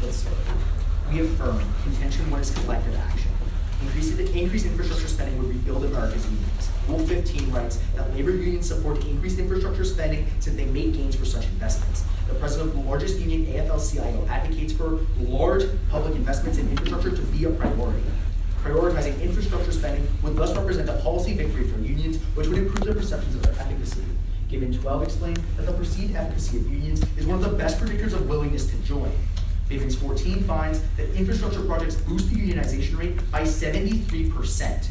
Let's start. We affirm contention 1 is collective action. Increased infrastructure spending would rebuild America's unions. Rule 15 writes that labor unions support increased infrastructure spending since they make gains for such investments. The president of the largest union, AFL-CIO, advocates for large public investments in infrastructure to be a priority. Prioritizing infrastructure spending would thus represent a policy victory for unions, which would improve their perceptions of their efficacy. Given 12 explained that the perceived efficacy of unions is one of the best predictors of willingness to join. Bivens 14 finds that infrastructure projects boost the unionization rate by 73%.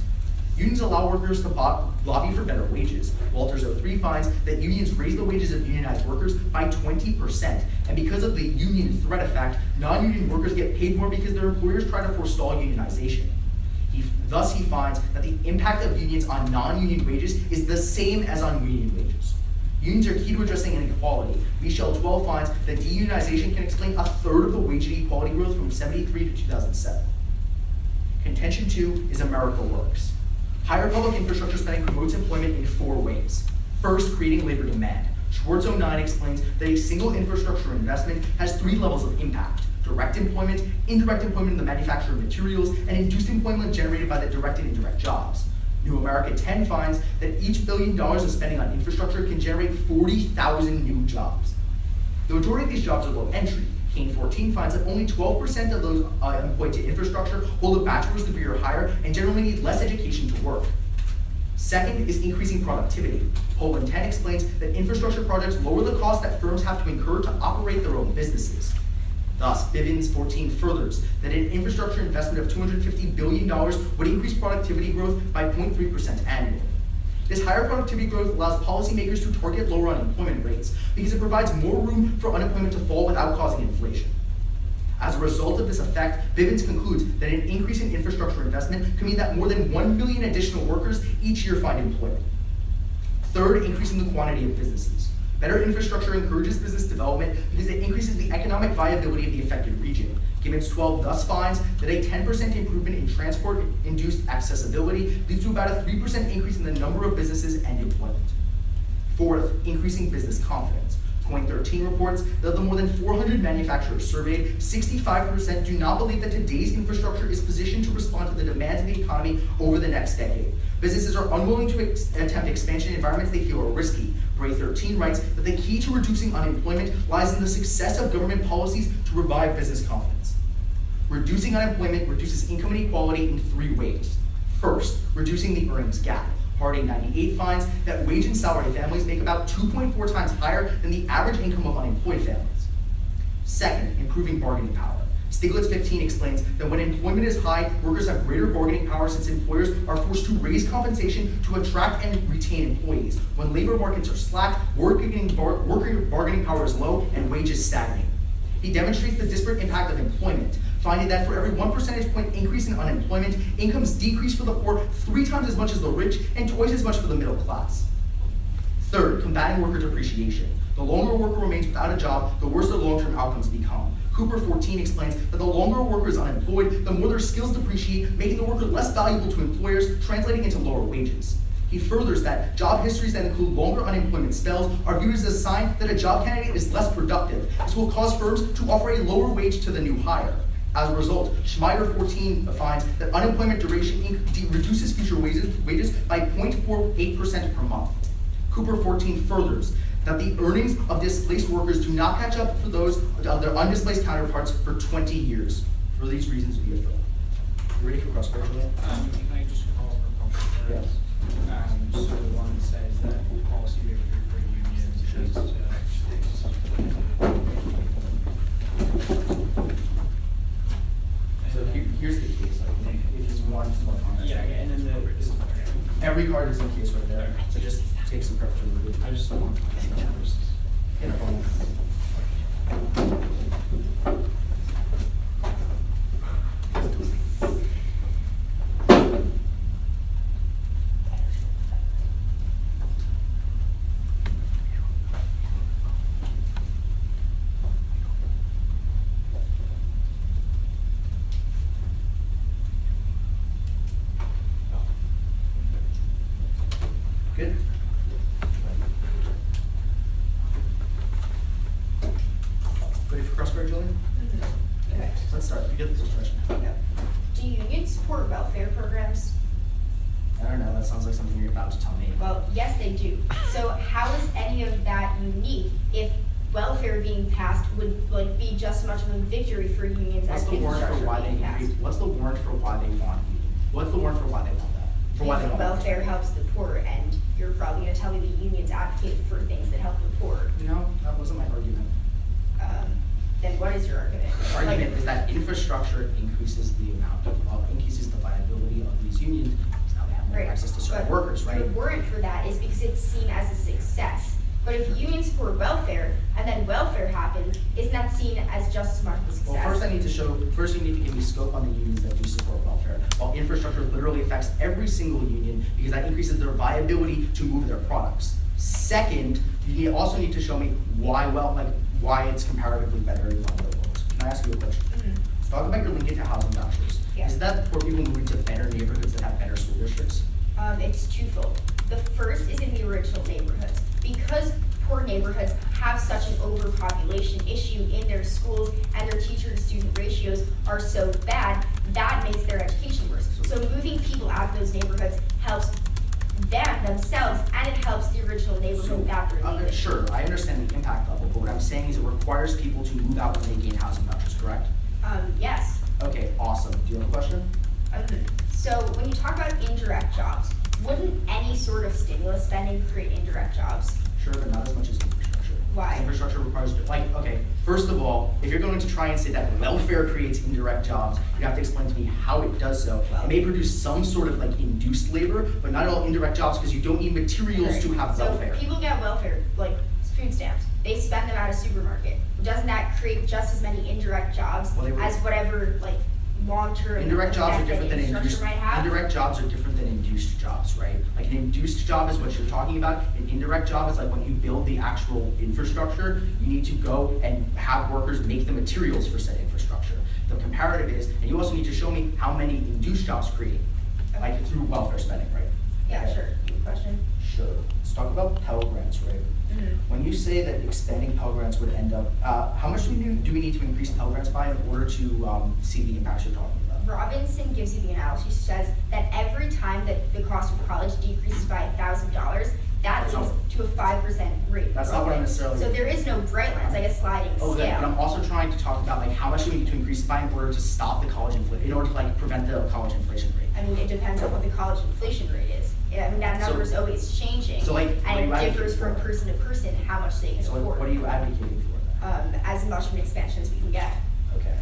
Unions allow workers to lobby for better wages. Walters 03 finds that unions raise the wages of unionized workers by 20%. And because of the union threat effect, non-union workers get paid more because their employers try to forestall unionization. Thus, he finds that the impact of unions on non-union wages is the same as on union wages. Unions are key to addressing inequality. Michel 12 finds that deunionization can explain a third of the wage inequality growth from 1973 to 2007. Contention 2 is America Works. Higher public infrastructure spending promotes employment in 4 ways. First, creating labor demand. Schwartz 09 explains that a single infrastructure investment has 3 levels of impact: direct employment, indirect employment in the manufacture of materials, and induced employment generated by the direct and indirect jobs. New America 10 finds that each $1 billion of spending on infrastructure can generate 40,000 new jobs. The majority of these jobs are low entry. Kane 14 finds that only 12% of those employed to infrastructure hold a bachelor's degree or higher and generally need less education to work. Second is increasing productivity. Poland 10 explains that infrastructure projects lower the cost that firms have to incur to operate their own businesses. Thus, Bivens 14 furthers that an infrastructure investment of $250 billion would increase productivity growth by 0.3% annually. This higher productivity growth allows policymakers to target lower unemployment rates because it provides more room for unemployment to fall without causing inflation. As a result of this effect, Bivens concludes that an increase in infrastructure investment could mean that more than 1 million additional workers each year find employment. Third, increasing the quantity of businesses. Better infrastructure encourages business development because it increases the economic viability of the affected region. Gibbons 12 thus finds that a 10% improvement in transport-induced accessibility leads to about a 3% increase in the number of businesses and employment. Fourth, increasing business confidence. Coin 13 reports that of the more than 400 manufacturers surveyed, 65% do not believe that today's infrastructure is positioned to respond to the demands of the economy over the next decade. Businesses are unwilling to attempt expansion in environments they feel are risky. Bray 13 writes that the key to reducing unemployment lies in the success of government policies to revive business confidence. Reducing unemployment reduces income inequality in 3 ways. First, reducing the earnings gap. Harding 98 finds that wage and salary families make about 2.4 times higher than the average income of unemployed families. Second, improving bargaining power. Stiglitz 15 explains that when employment is high, workers have greater bargaining power since employers are forced to raise compensation to attract and retain employees. When labor markets are slack, worker bargaining power is low and wages stagnate. He demonstrates the disparate impact of employment, finding that for every 1 percentage point increase in unemployment, incomes decrease for the poor 3 times as much as the rich and twice as much for the middle class. Third, combating worker depreciation. The longer a worker remains without a job, the worse their long-term outcomes become. Cooper 14 explains that the longer a worker is unemployed, the more their skills depreciate, making the worker less valuable to employers, translating into lower wages. He furthers that job histories that include longer unemployment spells are viewed as a sign that a job candidate is less productive. This will cause firms to offer a lower wage to the new hire. As a result, Schneider 14 finds that unemployment duration reduces future wages by 0.48% per month. Cooper 14 furthers that the earnings of displaced workers do not catch up for those of their undisplaced counterparts for 20 years. For these reasons, we affirm. You ready for cross-question? Can I just call for question? Yes. So the one says that policy victory for unions is so here's the case. I think if you want to more context. Yeah, and then every card is in case right there. So just take some prep to review. I just want to first. Get this question. Do unions support welfare programs? I don't know, that sounds like something you're about to tell me. Well, yes, they do. So how is any of that unique if welfare being passed would be just as much of a victory for unions What's as the warrant for infrastructure why being they passed? what's the warrant for why they want union? What's the warrant for why they want that? For why they want Welfare helps the poor, and you're probably going to tell me the unions advocate for things that help the poor. No, that wasn't my argument. Then what is your argument? My argument is that infrastructure increases the increases the viability of these unions because now they have more Right. access to certain But workers, right? The warrant for that is because it's seen as a success. But if unions support welfare and then welfare happens, isn't that seen as just as much of a success? Well, first you need to give me scope on the unions that do support welfare, while infrastructure literally affects every single union because that increases their viability to move their products. Second, you also need to show me why it's comparatively better in one of the worlds. Can I ask you a question? Let's talk about your linkage to housing vouchers. Yeah. Is that poor people moving to better neighborhoods that have better school districts? It's twofold. The first is in the original neighborhoods. Because poor neighborhoods have such an overpopulation issue in their schools and their teacher-to-student ratios are so bad, that makes their education worse. So moving people out of those neighborhoods helps them, themselves, and it helps the original neighborhood that they're leaving. Sure, I understand the impact level, but what I'm saying is it requires people to move out when they gain housing vouchers, correct? Yes. Okay, awesome. Do you have a question? So when you talk about indirect jobs, wouldn't any sort of stimulus spending create indirect jobs? Sure, but not as much as infrastructure. Why? Infrastructure requires, okay, first of all, if you're going to try and say that welfare creates indirect jobs, you have to explain to me how it does so. It may produce some sort of induced labor, but not all indirect jobs because you don't need materials to have welfare. So people get welfare, like food stamps. They spend them at a supermarket. Doesn't that create just as many indirect jobs as whatever long-term Indirect jobs are different than induced. might have? Indirect jobs are different than induced jobs, right? Like an induced job is what you're talking about. An indirect job is like when you build the actual infrastructure, you need to go and have workers make the materials for said infrastructure. The comparative is, and you also need to show me how many induced jobs create, through welfare spending, right? Yeah, Okay. sure. Good question. Sure. Let's talk about Pell Grants, right? When you say that expanding Pell Grants would end up, how much do we need to increase Pell Grants by in order to see the impacts you're talking about? Robinson gives you the analogy. She says that every time that the cost of college decreases by $1,000, that leads to a 5% rate. That's not what I'm necessarily. So there is no bright line. It's like a sliding scale. But I'm also trying to talk about how much do we need to increase by in order to stop the college inflation, in order to prevent the college inflation rate. I mean, it depends on what the college inflation rate is. I mean, that number is always changing. So and it differs from person to person how much they can So afford. what are you advocating for then? As much of an expansion as we can get. Okay.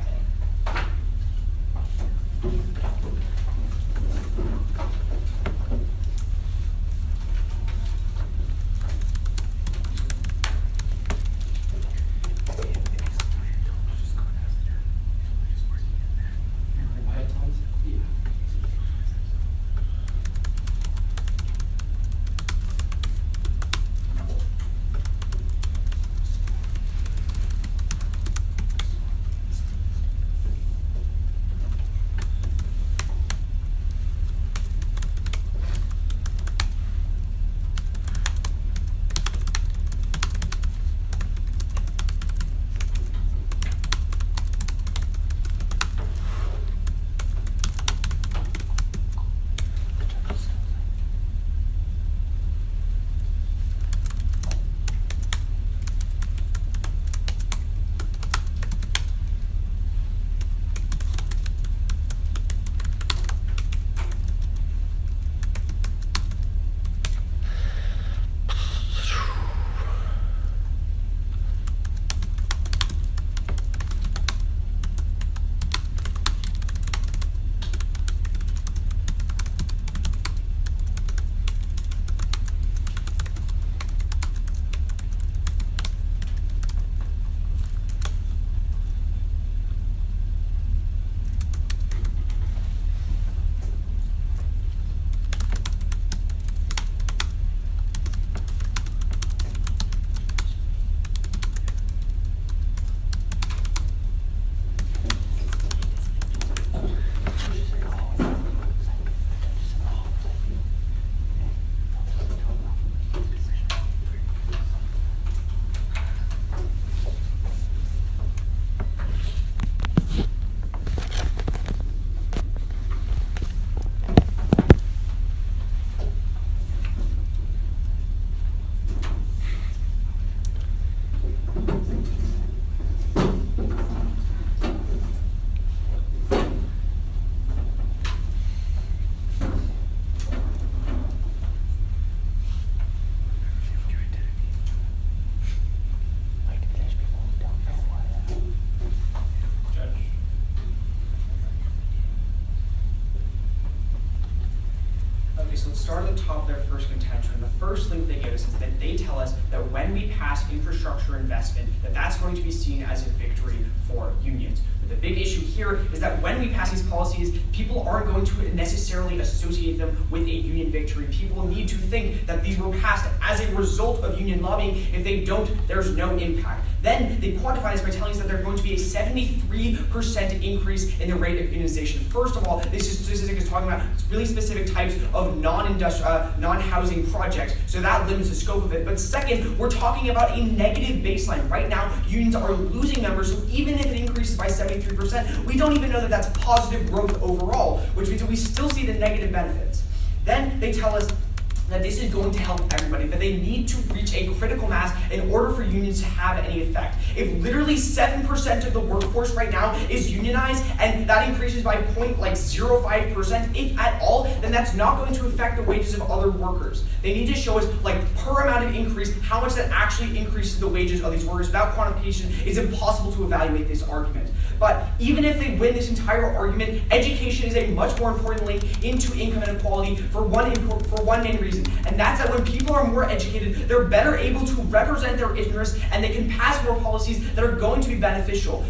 start at the top of their first contention, the first link they give us is that they tell us that when we pass infrastructure investment, that's going to be seen as a victory for unions. But the big issue here is that when we pass these policies, people aren't going to necessarily associate them with a union victory. People need to think that these were passed as a result of union lobbying. If they don't, there's no impact. Then they quantify this by telling us that there's going to be a 73% increase in the rate of unionization. First of all, this statistic is talking about really specific types of non-housing projects, so that limits the scope of it. But second, we're talking about a negative baseline. Right now, unions are losing members, so even if it increases by 73%, we don't even know that that's positive growth overall, which means that we still see the negative benefits. Then they tell us that this is going to help everybody, that they need to reach a critical mass in order for unions to have any effect. If literally 7% of the workforce right now is unionized, and that increases by 0.05%, if at all, then that's not going to affect the wages of other workers. They need to show us, per amount of increase, how much that actually increases the wages of these workers. Without quantification, it's impossible to evaluate this argument. But even if they win this entire argument, education is a much more important link into income inequality for one main reason. And that's that when people are more educated, they're better able to represent their interests, and they can pass more policies that are going to be beneficial.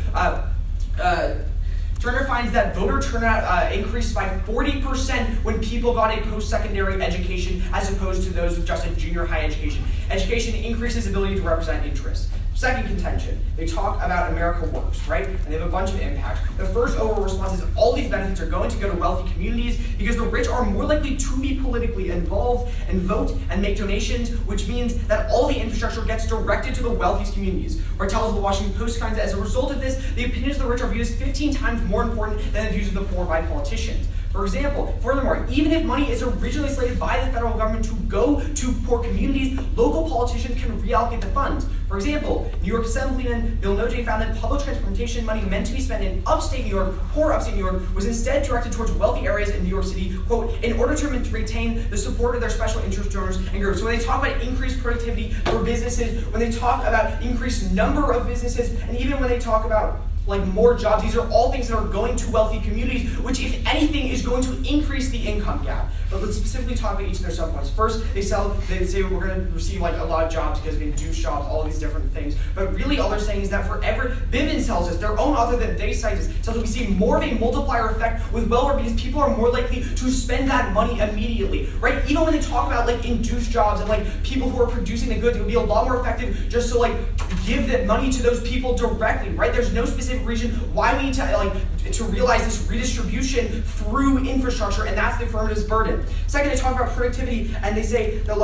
Turner finds that voter turnout increased by 40% when people got a post-secondary education as opposed to those with just a junior high education. Education increases ability to represent interests. Second contention, they talk about America Works, right? And they have a bunch of impact. The first overall response is all these benefits are going to go to wealthy communities because the rich are more likely to be politically involved and vote and make donations, which means that all the infrastructure gets directed to the wealthiest communities. Or tells the Washington Post finds that as a result of this, the opinions of the rich are viewed as 15 times more important than the views of the poor by politicians. For example, furthermore, even if money is originally slated by the federal government to go to poor communities, local politicians can reallocate the funds. For example, New York Assemblyman Bill Nojay found that public transportation money meant to be spent in upstate New York, poor upstate New York, was instead directed towards wealthy areas in New York City, quote, in order to retain the support of their special interest donors and groups. So when they talk about increased productivity for businesses, when they talk about increased number of businesses, and even when they talk about more jobs, these are all things that are going to wealthy communities, which, if anything, is going to increase the income gap. But let's specifically talk about each of their subpoints. First, they say we're going to receive a lot of jobs because of induced jobs, all these different things. But really, all they're saying is that Bivens tells us, their own author that they cite us, tells us we see more of a multiplier effect with welfare because people are more likely to spend that money immediately, right? Even when they talk about induced jobs and people who are producing the goods, it would be a lot more effective just to give that money to those people directly, right? There's no specific reason why we need to realize this redistribution through infrastructure, and that's the affirmative's burden. Second, they talk about productivity, and they say that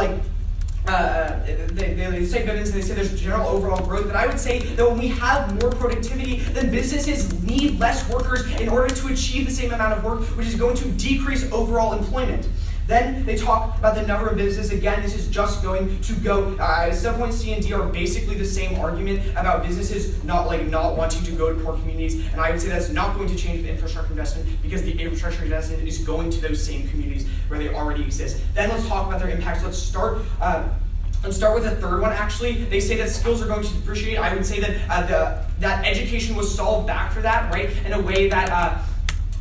they say Bivens, and they say there's general overall growth, but I would say that when we have more productivity, then businesses need less workers in order to achieve the same amount of work, which is going to decrease overall employment. Then they talk about the number of businesses. Again, this is just going to go, subpoints C and D are basically the same argument about businesses not wanting to go to poor communities, and I would say that's not going to change with infrastructure investment because the infrastructure investment is going to those same communities where they already exist. Then let's talk about their impacts. Let's start with the third one, actually. They say that skills are going to depreciate. I would say that that education was solved back for that, right, in a way that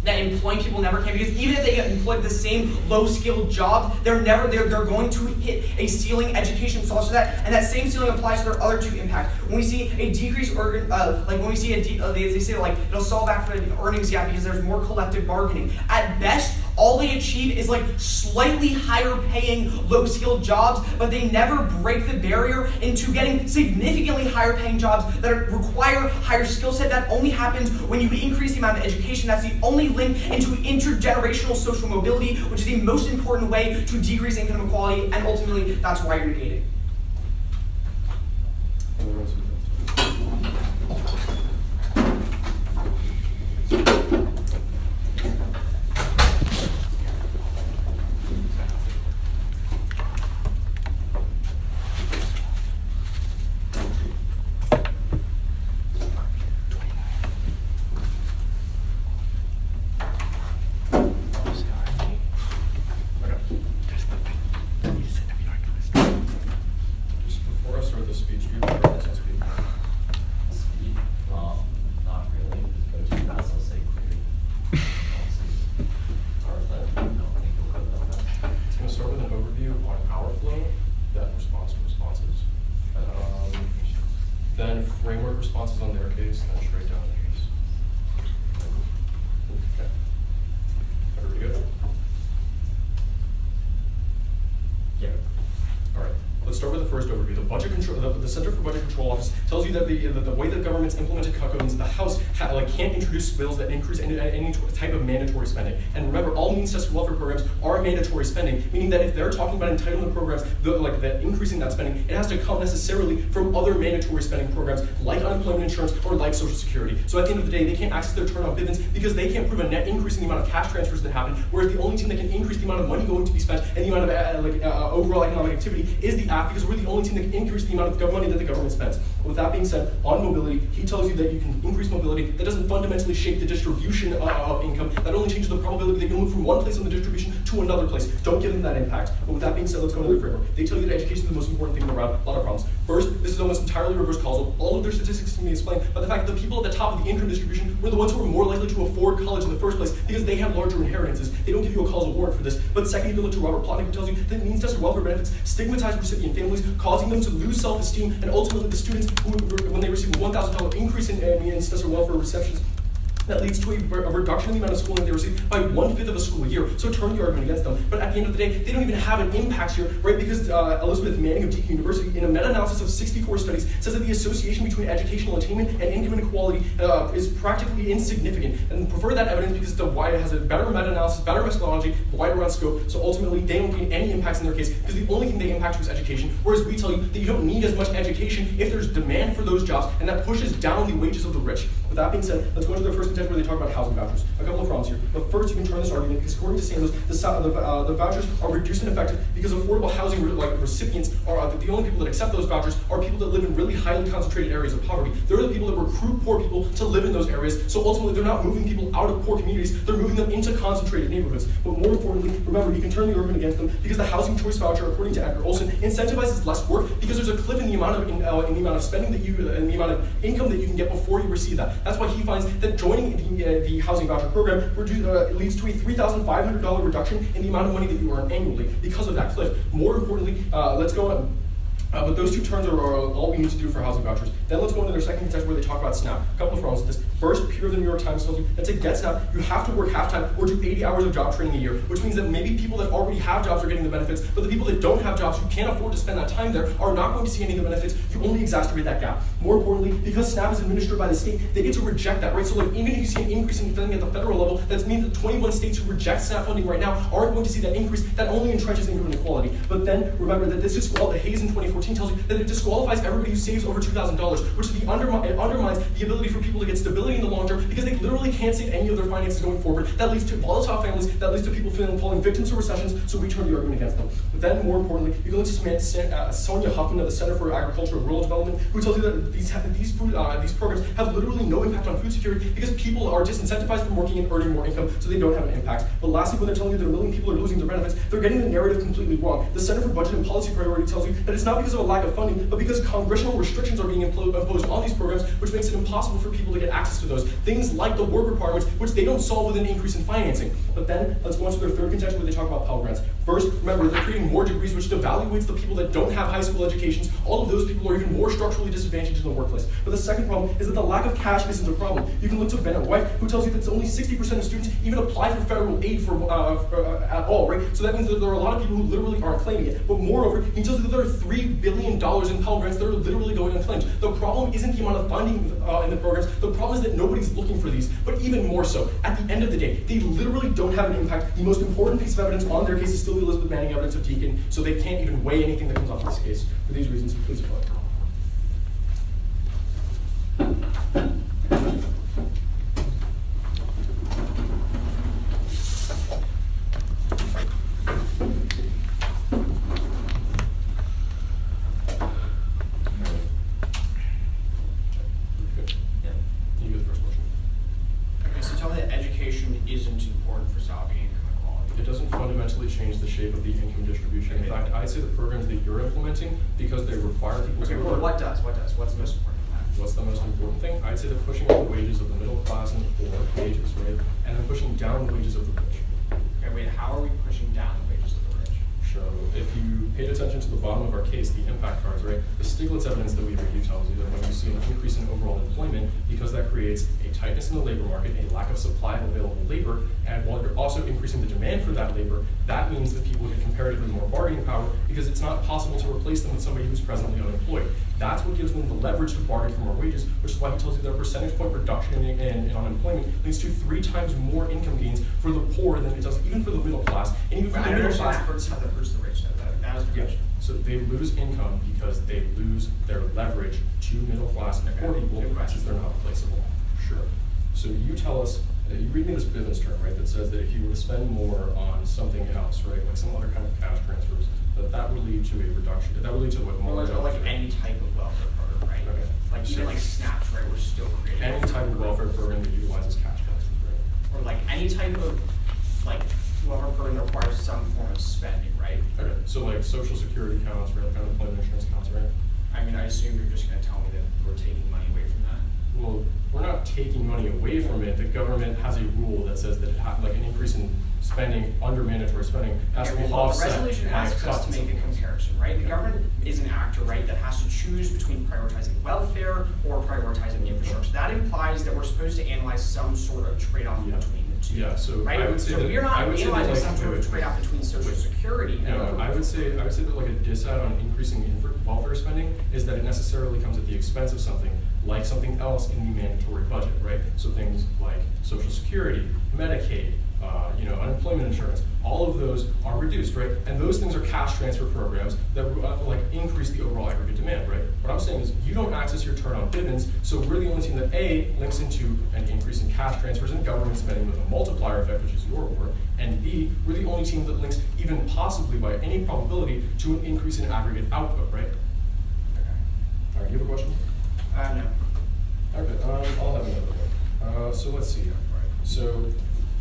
employing people never can, because even if they get employed the same low-skilled job, they're going to hit a ceiling. Education solves for that, and that same ceiling applies to their other two impacts. When we see a decrease, they say it'll solve back for the earnings gap because there's more collective bargaining. At best, all they achieve is slightly higher paying low-skilled jobs, but they never break the barrier into getting significantly higher paying jobs that require higher skill set. That only happens when you increase the amount of education. That's the only link into intergenerational social mobility, which is the most important way to decrease income inequality, and ultimately that's why you're negating. Center for Budget Control Office tells you that the way that government's implemented cut means the House can't introduce bills that increase any type of mandatory spending. And remember, all means-tested welfare programs are mandatory spending, meaning that if they're talking about entitlement programs, the increasing that spending, it has to come necessarily from other mandatory spending programs like unemployment insurance or like Social Security. So at the end of the day, they can't access their turn on Bivens because they can't prove a net increase in the amount of cash transfers that happen, whereas the only team that can increase the amount of money going to be spent and the amount of overall economic activity is the app, because we're the only team that can increase the amount of money that the government spends. With that being said, on mobility, he tells you that you can increase mobility. That doesn't fundamentally shape the distribution of income. That only changes the probability that you move from one place on the distribution to another place. Don't give them that impact. But with that being said, let's go into the framework. They tell you that education is the most important thing around a lot of problems. First, this is almost entirely reverse causal. All of their statistics can be explained by the fact that the people at the top of the income distribution were the ones who were more likely to afford college in the first place because they have larger inheritances. They don't give you a causal warrant for this. But second, you can look to Robert Plotnick, who tells you that means-tested welfare benefits stigmatize recipient families, causing them to lose self-esteem, and ultimately the students who, when they receive a $1,000 increase in means-tested welfare receptions, that leads to a reduction in the amount of schooling they receive by 1/5 of a school year. So turn the argument against them. But at the end of the day, they don't even have an impact here, right? Because Elizabeth Manning of TOC University, in a meta-analysis of 64 studies, says that the association between educational attainment and income inequality is practically insignificant. And prefer that evidence because it has a better meta-analysis, better methodology, wider on scope. So ultimately, they don't gain any impacts in their case because the only thing they impact was education. Whereas we tell you that you don't need as much education if there's demand for those jobs, and that pushes down the wages of the rich. With that being said, let's go into their first contention where they talk about housing vouchers. A couple of problems here. But first, you can turn this argument because according to Sanders, the vouchers are reduced and effective because affordable housing recipients are the only people that accept those vouchers are people that live in really highly concentrated areas of poverty. They're the people that recruit poor people to live in those areas. So ultimately, they're not moving people out of poor communities. They're moving them into concentrated neighborhoods. But more importantly, remember, you can turn the argument against them because the housing choice voucher, according to Edgar Olson, incentivizes less work because there's a cliff in the amount of spending that you and the amount of income that you can get before you receive that. That's why he finds that joining the housing voucher program leads to a $3,500 reduction in the amount of money that you earn annually because of that cliff. More importantly, let's go on. But those two terms are all we need to do for housing vouchers. Then let's go into their second contention where they talk about SNAP. A couple of problems with this. First, Peer of the New York Times tells you that to get SNAP, you have to work half-time or do 80 hours of job training a year, which means that maybe people that already have jobs are getting the benefits, but the people that don't have jobs who can't afford to spend that time there are not going to see any of the benefits. You only exacerbate that gap. More importantly, because SNAP is administered by the state, they get to reject that, right? So even if you see an increase in funding at the federal level, that means that 21 states who reject SNAP funding right now aren't going to see that increase. That only entrenches income inequality. But then remember that this Hayes in 2014 tells you that it disqualifies everybody who saves over $2,000, which undermines the ability for people to get stability in the long term because they literally can't save any of their finances going forward. That leads to volatile families, that leads to people falling victims to recessions, so we turn the argument against them. But then, more importantly, you go into Sonia Huffman of the Center for Agriculture and Rural Development, who tells you that these programs have literally no impact on food security because people are disincentivized from working and earning more income, so they don't have an impact. But lastly, when they're telling you that 1 million people are losing their benefits, they're getting the narrative completely wrong. The Center for Budget and Policy Priority tells you that it's not because of a lack of funding, but because congressional restrictions are being imposed on these programs, which makes it impossible for people to get access to those. Things like the work requirements, which they don't solve with an increase in financing. But then, let's go on to their third contention where they talk about Pell Grants. First, remember, they're creating more degrees, which devaluates the people that don't have high school educations. All of those people are even more structurally disadvantaged in the workplace. But the second problem is that the lack of cash isn't a problem. You can look to Bennett White, who tells you that only 60% of students even apply for federal aid at all, right? So that means that there are a lot of people who literally aren't claiming it. But moreover, he tells you that there are $3 billion in Pell Grants that are literally going unclaimed. The problem isn't the amount of funding in the programs. The problem is that nobody's looking for these. But even more so, at the end of the day, they literally don't have an impact. The most important piece of evidence on their case is still the Elizabeth Manning evidence of Deacon, so they can't even weigh anything that comes off this case. For these reasons, please vote. Change the shape of the income distribution. In fact, I'd say the programs that you're implementing, because they require people to work. What does? What's the most important thing? What's the most important thing? I'd say they're pushing up the wages of the middle class and the poor, wages, right? And then pushing down the wages of the rich. Okay, wait, how are we pushing down the wages of the rich? So if you paid attention to the bottom of our case, the impact cards, right? The Stiglitz evidence that we reviewed tells you that when you see an increase in overall employment, because that creates a tightness in the labor market, a lack of supply of available labor, and while you're also increasing the demand for that labor, that means that people get comparatively more bargaining power because it's not possible to replace them with somebody who's presently unemployed. That's what gives them the leverage to bargain for more wages, which is why he tells you that a percentage point reduction in unemployment leads to 3 times more income gains for the poor than it does even for the middle class. And even for the middle class, hurts how that hurts the rich, though. That was the yeah. question. So they lose income because they lose their leverage to middle class and poor people since they're not replaceable. Sure. So you tell us, you read me this business term, right, that says that if you were to spend more on something else, right, like some other kind of cash transfers, that would lead to a reduction. That would lead to what more jobs. Like any type of welfare program, right? Okay. Like even like SNAPs, right? We're still creating Any type of welfare program that utilizes cash transfers, right? or like any type of like welfare program that requires some form of spending, right? Okay. So like social security accounts, right, like unemployment insurance accounts, right? I mean, I assume you're just going to tell me that we're taking money away from that. Well, we're not taking money away from it. The government has a rule that says that like an increase in spending under mandatory spending has to be The offset. resolution by asks us to cuts. make a comparison, right? The Yeah. government is an actor, right, that has to choose between prioritizing welfare or prioritizing infrastructure. That implies that we're supposed to analyze some sort of trade-off Yeah. between the two. Yeah, so right? I would say so that we're not I would say that, analyzing like, some sort wait, of trade-off between Social Security and No, I would say that like a disad on increasing welfare spending is that it necessarily comes at the expense of something like something else in the mandatory budget, right? So things like Social Security, Medicaid, unemployment insurance, all of those are reduced, right? And those things are cash transfer programs that like increase the overall aggregate demand, right? What I'm saying is you don't access your turn on dividends, so we're the only team that A, links into an increase in cash transfers and government spending with a multiplier effect, which is your word, and B, we're the only team that links even possibly by any probability to an increase in aggregate output, right? Okay. All right, you have a question? No. Okay, I'll have another one. So let's see. So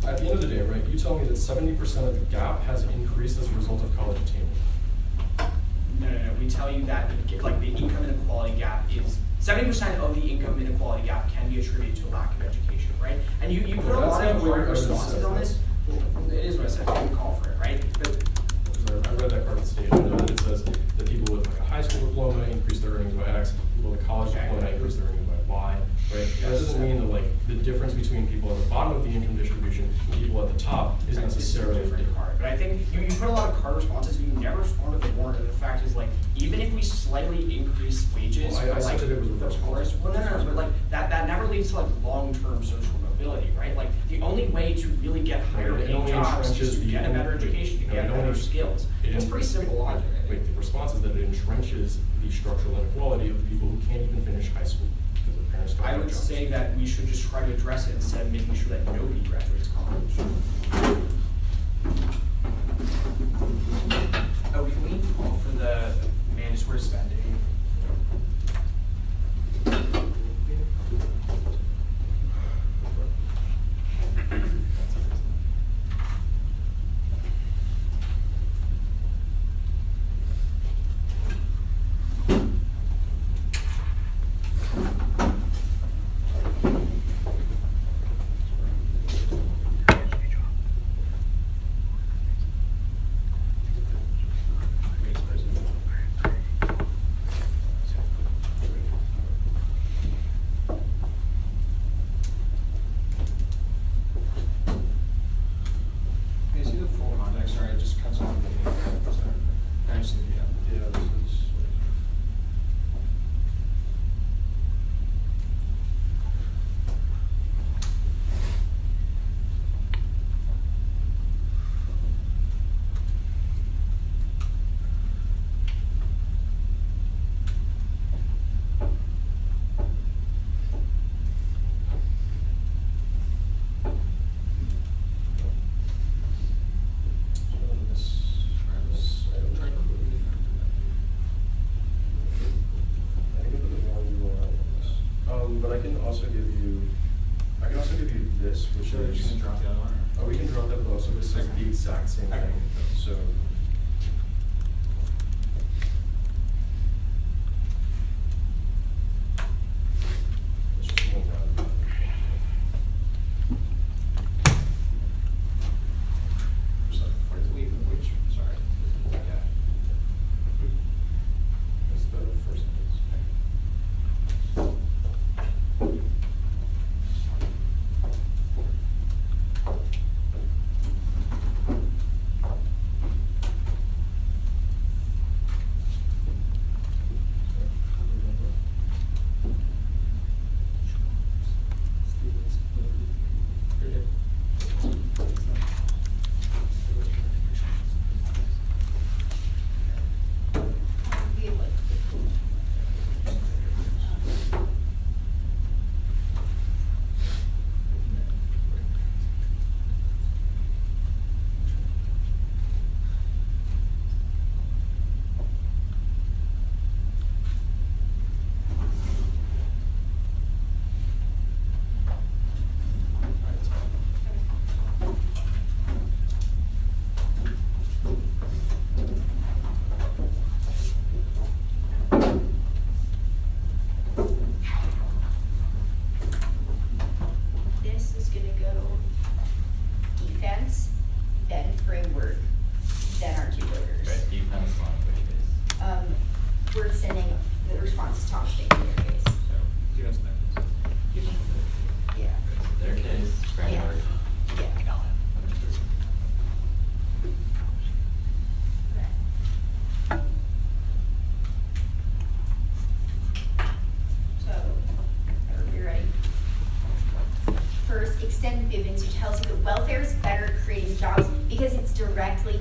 at the end of the day, right, you tell me that 70% of the gap has increased as a result of college attainment. No. We tell you that the income inequality gap is 70% of the income inequality gap can be attributed to a lack of education, right? And you put a lot of hard responses on this. Well, it is what I said. You can call for it, right? But I read that part of the statement. I know that it says that people with like a high school diploma increase their earnings by X, people with a college diploma increase their earnings by Y, right? That doesn't mean that like the difference between people at the bottom of the income distribution and people at the top is necessarily different card. But I think you put a lot of card responses and you never respond to the warrant. And the fact is, like, even if we slightly increase wages, Well, I for, said like, that it was the reverse poorest, well, no, but like that never leads to like long-term social mobility, right? Like the only way to really get higher It paying only jobs entrenches is to the- get a better education, to No, get it better only- skills. It's pretty simple logic. I think. Wait, the response is that it entrenches the structural inequality of the people who can't even finish high school because their parents don't I have would jobs. say that we should just try to address it instead of making sure that nobody graduates college. Oh, can we call for the mandatory spending? Can you see the full context? Sorry, it just cuts off the video. Sorry. Can I see the video? Yeah, this is. But I can also give you this, which Sure, is. you can drop the other one. Oh, we can drop that, but also this is the exact same Okay. thing. So. Let's just move on. Sorry. Okay. That's the first sentence. extend Bivens, who tells you that welfare is better at creating jobs because it's directly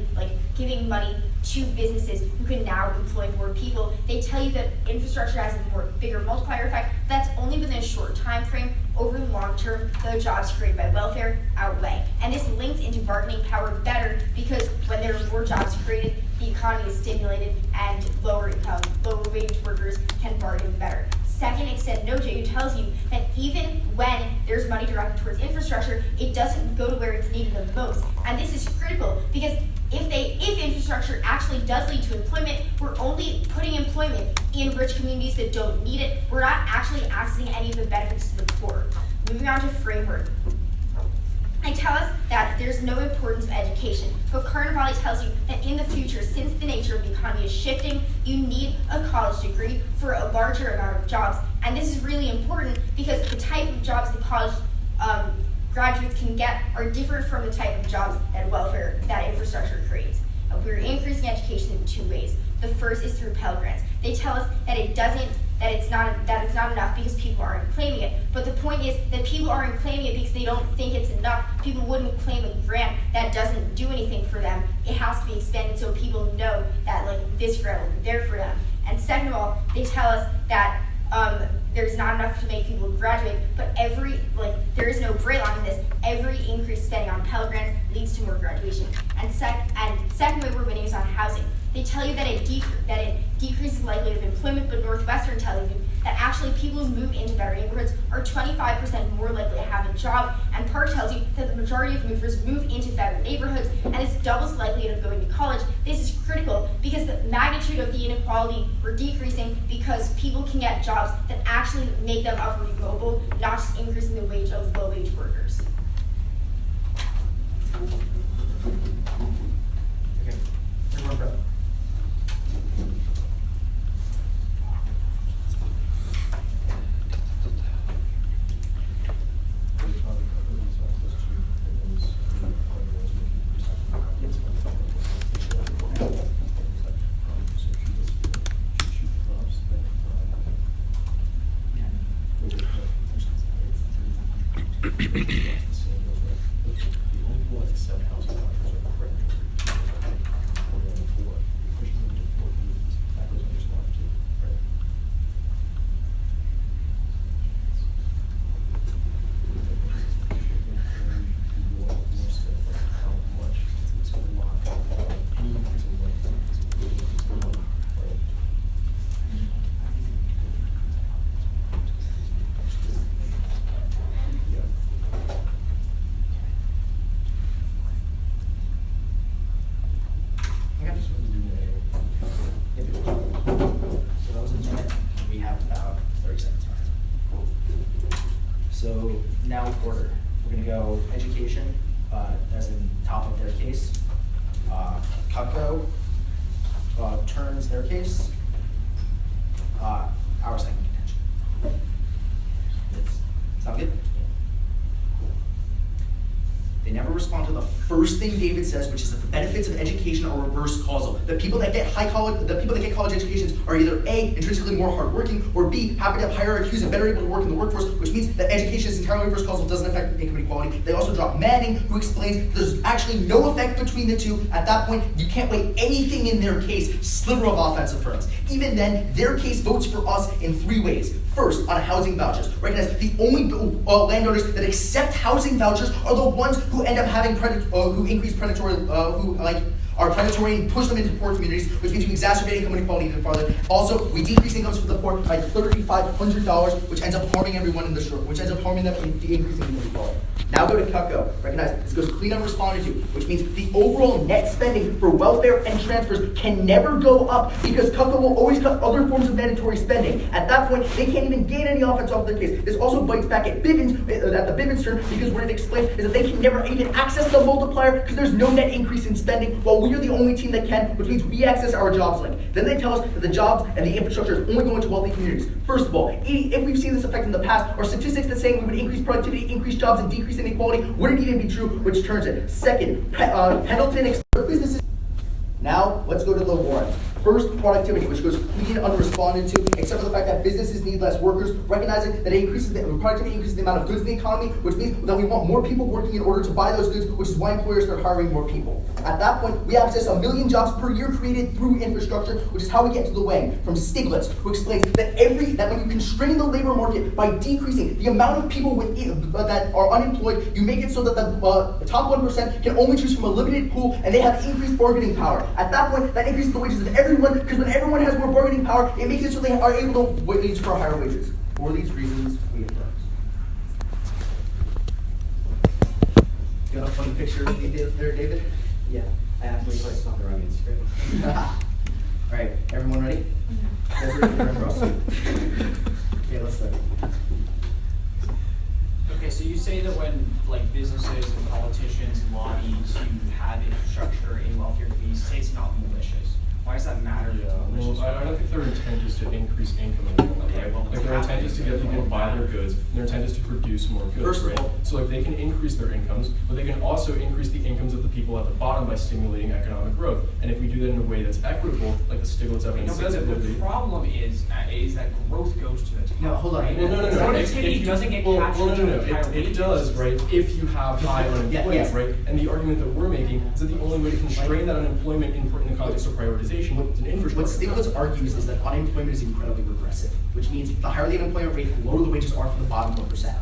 giving money to businesses who can now employ more people. They tell you that infrastructure has a bigger multiplier effect. That's only within a short time frame. Over the long term, the jobs created by welfare outweigh. And this links into bargaining power better because when there are more jobs created, the economy is stimulated and lower income, lower wage workers can bargain better. Second, extend NOJ, who tells you that even when there's money directed towards infrastructure, it doesn't go to where it's needed the most. And this is critical because if infrastructure actually does lead to employment, we're only putting employment in rich communities that don't need it. We're not actually accessing any of the benefits to the poor. Moving on to framework. They tell us that there's no importance of education, but Carnevale tells you that in the future, since the nature of the economy is shifting, you need a college degree for a larger amount of jobs. And this is really important because the type of jobs the college graduates can get are different from the type of jobs that infrastructure creates. We're increasing education in two ways. The first is through Pell Grants. They tell us that it's not enough because people aren't claiming it. But the point is that people aren't claiming it because they don't think it's enough. People wouldn't claim a grant that doesn't do anything for them. It has to be expanded so people know that this grant will be there for them. And second of all, they tell us that there's not enough to make people graduate, but there is no gray line in this. Every increased spending on Pell Grants leads to more graduation. And second way we're winning is on housing. They tell you that it decreases likelihood of employment, but Northwestern tells you that actually people who move into better neighborhoods are 25% more likely to have a job, and Park tells you that the majority of movers move into better neighborhoods, and it's doubles the likelihood of going to college. This is critical because the magnitude of the inequality we're decreasing because people can get jobs that actually make them upwardly mobile, not just increasing the wage of low-wage workers. Okay, everyone prep. So now order. We're going to go education as in top of their case. Cutco turns their case. Our second contention. Sound good? They never respond to the first thing David says, which is that the benefits of education are reverse causal. The people that get college educations are either A, intrinsically more hardworking, or B, happen to have higher IQs and better able to work in the workforce, which means that education is entirely reverse causal, doesn't affect income inequality. They also drop Manning, who explains there's actually no effect between the two. At that point, you can't weigh anything in their case, sliver of offensive firms. Even then, their case votes for us in three ways. First, on housing vouchers. Recognize the only landowners that accept housing vouchers are the ones who end up having who increase predatory, are predatory and push them into poor communities, which means you exacerbate income inequality even farther. Also, we decrease incomes for the poor by $3,500, which ends up harming everyone in the short, which ends up harming them and increasing income inequality. Now go to Cutco. Recognize this goes clean unresponded to, which means the overall net spending for welfare and transfers can never go up because Cutco will always cut other forms of mandatory spending. At that point, they can't even gain any offense off their case. This also bites back at Bivens, at the Bivens turn, because what it explains is that they can never even access the multiplier because there's no net increase in spending, while we are the only team that can, which means we access our jobs link. Then they tell us that the jobs and the infrastructure is only going to wealthy communities. First of all, if we've seen this effect in the past, our statistics that saying we would increase productivity, increase jobs, and decrease inequality wouldn't even be true, which turns it. Second, Pendleton businesses. Now, let's go to the warrant. First, productivity, which goes completely unresponded to, except for the fact that businesses need less workers, recognizing that it increases productivity increases the amount of goods in the economy, which means that we want more people working in order to buy those goods, which is why employers start hiring more people. At that point, we access 1 million jobs per year created through infrastructure, which is how we get to the Wang from Stiglitz, who explains that when you constrain the labor market by decreasing the amount of people that are unemployed, you make it so that the top 1% can only choose from a limited pool, and they have increased bargaining power. At that point, that increases the wages of everyone, because when everyone has more bargaining power, it makes it so they are able to wage for higher wages. For these reasons, we affirm. You got a funny picture of me there, David? Yeah, I actually placed on the wrong Instagram. All right, everyone ready? You guys ready to remember us? Okay, let's start. Okay, so you say that when like businesses and politicians lobby to have infrastructure in welfare communities, say it's not malicious. Why does that matter? Yeah, well, I don't think their intent is to increase income in the world, Okay, right? well, Like their intent is to get people to buy their goods, and their intent is to produce more goods, First of right? all- So like they can increase their incomes, but they can also increase the incomes of the people at the bottom by stimulating economic growth. And if we do that in a way that's equitable, like the Stiglitz No, evidence but says it will the be. problem is that growth goes to the top. No, hold on. Right? Well, no. Productivity If you- doesn't get well, captured no. in higher It wages. does, right? If you have high unemployment, yes. right? And the argument that we're making is that the only way to constrain that unemployment in the context of prioritization is an infrastructure. What Stiglitz argues is that unemployment is incredibly regressive, which means the higher the unemployment rate, the lower the wages are for the bottom 1%.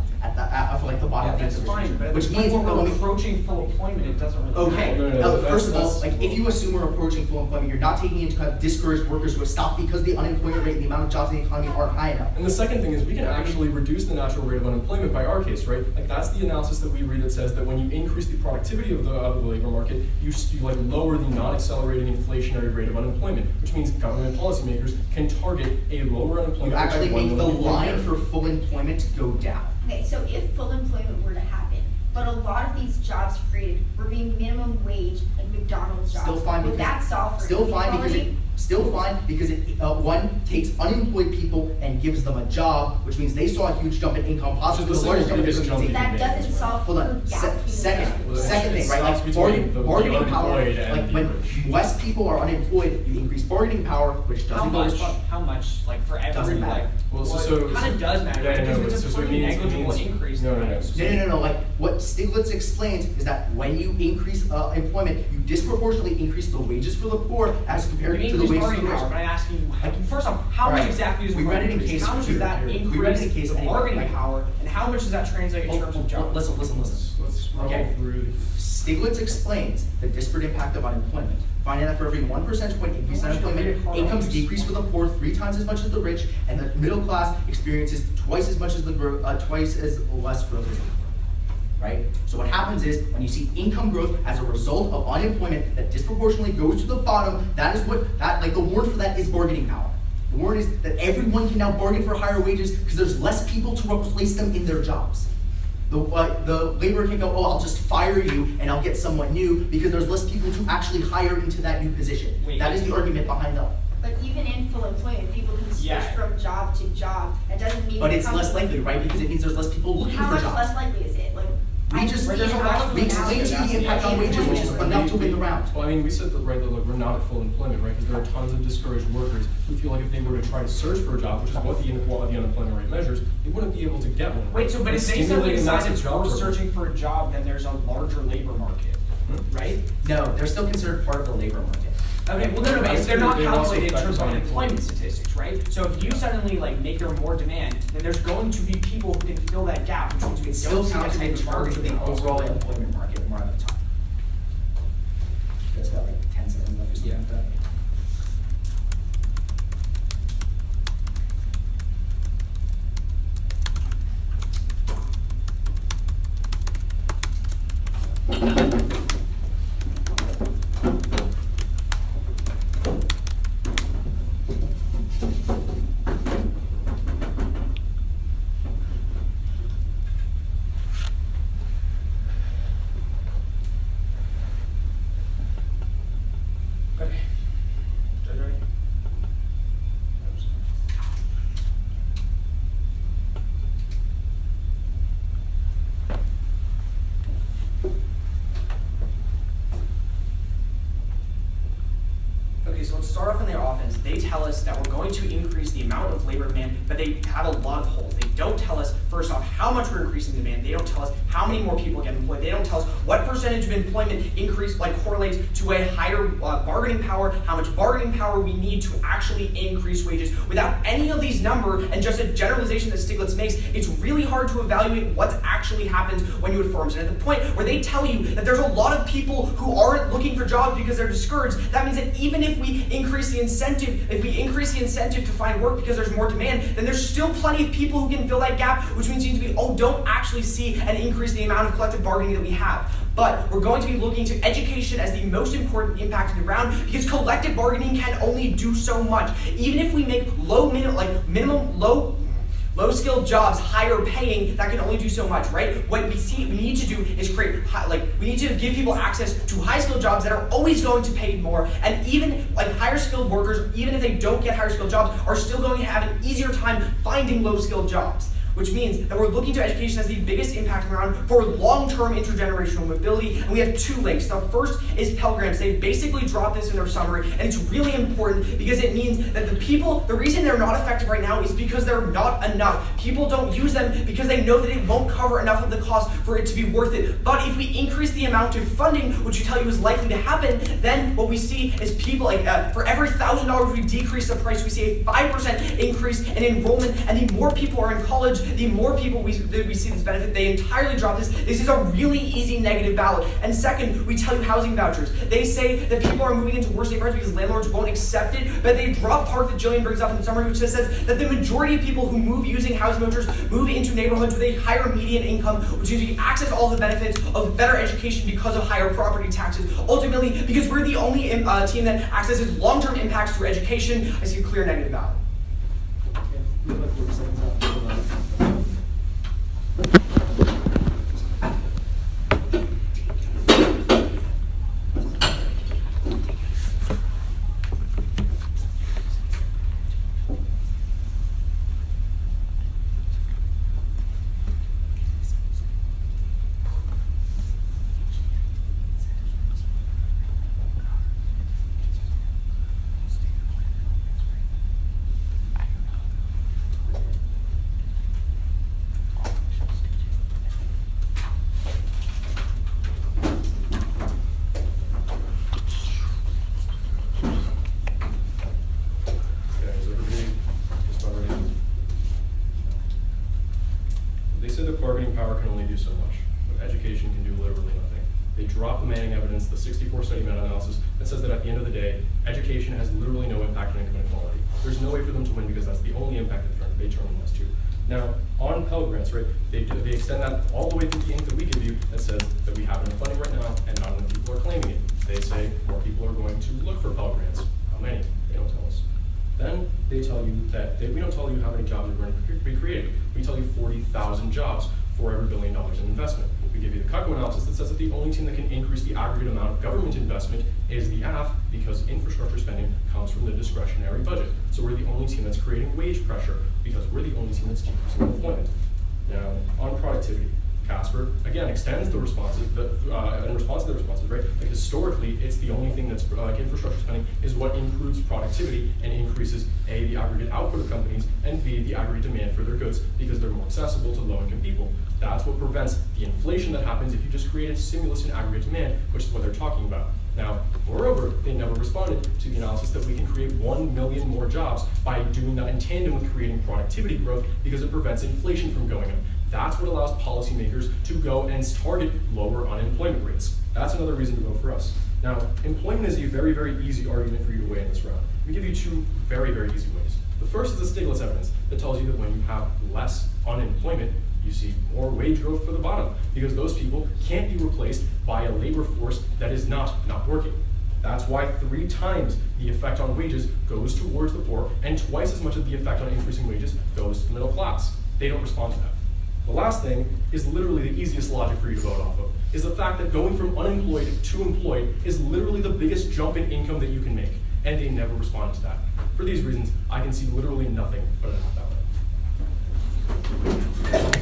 For like the bottom Yeah, that's fine, but at which the point means when that we're when we approaching full employment, it doesn't really Okay. matter. No, First of all, that's- like if you assume we're approaching full employment, you're not taking into account discouraged workers who have stopped because the unemployment rate and the amount of jobs in the economy aren't high enough. And the second thing is we can actually reduce the natural rate of unemployment by our case, right? Like that's the analysis that we read that says that when you increase the productivity of the labor market, you like lower the non-accelerating inflationary rate of unemployment, which means government policymakers can target a lower unemployment You rate actually by 1 make the million line people. for full employment go down. Okay, so if full employment were to happen, but a lot of these jobs created were being minimum wage, like McDonald's jobs, Still fine would because that solve for still fine because inequality? one takes unemployed people and gives them a job, which means they saw a huge jump in income, possibly Which is the the largest single jump in biggest income. jump That you can doesn't make. solve Hold for on. gap between Second the thing, It right? stops Like between the bargaining power. unemployed and Like the when rich. less people are unemployed, you increase bargaining power, which doesn't go respond. How much, like for every, Doesn't matter. like, Well, it kind of does matter, Yeah, because no, it's a so it pretty means- it negligible means- increase. no, right? No. Like what Stiglitz explains is that when you increase employment, you disproportionately increase the wages for the poor as compared You to the increase wages for bargaining the rich. power, but I ask you, first off, how Alright, much exactly is we read it in increase? case How much two. does that We read it in increase case the anyway, bargaining like- power, and how much does that translate in terms of jobs? Listen. Let's roll Okay. through. Stiglitz explains the disparate impact of unemployment, finding that for every 1 percentage point increase in How much do unemployment, credit incomes cards- decrease for the poor 3 times as much as the rich, and the middle class experiences twice as less growth as the poor. Right? So what happens is when you see income growth as a result of unemployment that disproportionately goes to the bottom, the warrant for that is bargaining power. The warrant is that everyone can now bargain for higher wages because there's less people to replace them in their jobs. The labor can go, oh, I'll just fire you and I'll get someone new because there's less people to actually hire into that new position. Wait. That is the argument behind that. But even in full employment, people can switch Yeah. from job to job. That doesn't mean. But the it's less company- likely, right? Because it means there's less people looking How for much jobs. less likely is it? Like, We I just- see There's a how lot of the We explained to you analysis- the impact on wages, which is enough to win the round. Well, I mean, we said that, right, that like, we're not at full employment, right? Because there are tons of discouraged workers who feel like if they were to try to search for a job, which is what the inequality unemployment rate measures, they wouldn't be able to get one. Wait, so but if they suddenly Stimulating decide massive it's job worth growth. searching for a job, then there's a larger labor market, right? No, they're still considered part of the labor market. Okay, well, no, but That's they're not true. They also calculated in affect terms of unemployment. unemployment statistics, right? So if you suddenly like make there more demand, then there's going to be people who can fill that gap, which means we It's don't still see that counted in type of terms of the bargaining power. overall employment market one at a time. You guys got like 10 seconds left or something like that? Okay. Judge, ready? so let's start off on their offense. They tell us that we're going to increase the amount of labor demand, but they have a lot of holes. They don't tell us, first off, how much we're increasing the demand. They don't tell us how many more people get employed. They don't tell us what percentage of employment increase correlates to a higher bargaining power, how much bargaining power we need to actually increase wages. Without any of these numbers and just a generalization that Stiglitz makes, it's really hard to evaluate what actually happens when you have firms. And at the point where they tell you that there's a lot of people who aren't looking for jobs because they're discouraged, that means that even if we increase the incentive, to find work because there's more demand, then there's still plenty of people who can fill that gap, which means we don't actually see an increase in the amount of collective bargaining that we have. But we're going to be looking to education as the most important impact in the round, because collective bargaining can only do so much. Even if we make low-skilled jobs higher paying, that can only do so much, right? What we need to do is we need to give people access to high-skilled jobs that are always going to pay more, and even higher-skilled workers, even if they don't get higher-skilled jobs, are still going to have an easier time finding low-skilled jobs. Which means that we're looking to education as the biggest impact around for long-term intergenerational mobility, and we have two links. The first is Pell Grants. They basically drop this in their summary, and it's really important because it means that the reason they're not effective right now is because they're not enough. People don't use them because they know that it won't cover enough of the cost for it to be worth it. But if we increase the amount of funding, which we tell you is likely to happen, then what we see is people, for every $1,000 we decrease the price, we see a 5% increase in enrollment, and the more people are in college, the more people we see this benefit. They entirely drop this. This is a really easy negative ballot. And second, we tell you housing vouchers. They say that people are moving into worse neighborhoods because landlords won't accept it, but they drop part that Jillian brings up in the summary, which says that the majority of people who move using housing vouchers move into neighborhoods with a higher median income, which means we access all the benefits of better education because of higher property taxes. Ultimately, because we're the only team that accesses long-term impacts through education, I see a clear negative ballot. Bargaining power can only do so much, but education can do literally nothing. They drop the Manning evidence, the 64-study meta-analysis, that says that at the end of the day, education has literally no impact on income inequality. There's no way for them to win because that's the only impact that they generalize to. Now, on Pell Grants, right, they extend that all the way through the ink that we give you that says that we have enough funding right now and not enough people are claiming it. They say more people are going to look for Pell Grants. How many? They don't tell us. Then they tell you that we don't tell you how many jobs are going to be created. We tell you 40,000 jobs for every $1 billion in investment. We give you the CUCO analysis that says that the only team that can increase the aggregate amount of government investment is the AF, because infrastructure spending comes from the discretionary budget. So we're the only team that's creating wage pressure because we're the only team that's decreasing employment. Now, on productivity, Casper, again, extends the responses, in response to the responses, right? Like historically, it's the only thing that's, infrastructure spending is what improves productivity and increases A, the aggregate output of companies, and B, the aggregate demand for their goods because they're more accessible to low-income people. That's what prevents the inflation that happens if you just create a stimulus in aggregate demand, which is what they're talking about. Now, moreover, they never responded to the analysis that we can create 1 million more jobs by doing that in tandem with creating productivity growth because it prevents inflation from going up. That's what allows policymakers to go and target lower unemployment rates. That's another reason to vote for us. Now, employment is a very, very easy argument for you to weigh in this round. We give you two very, very easy ways. The first is the Stiglitz evidence that tells you that when you have less unemployment, you see more wage growth for the bottom because those people can't be replaced by a labor force that is not working. That's why 3 times the effect on wages goes towards the poor and twice as much of the effect on increasing wages goes to the middle class. They don't respond to that. The last thing is literally the easiest logic for you to vote off of, is the fact that going from unemployed to employed is literally the biggest jump in income that you can make, and they never respond to that. For these reasons, I can see literally nothing but an opt-out.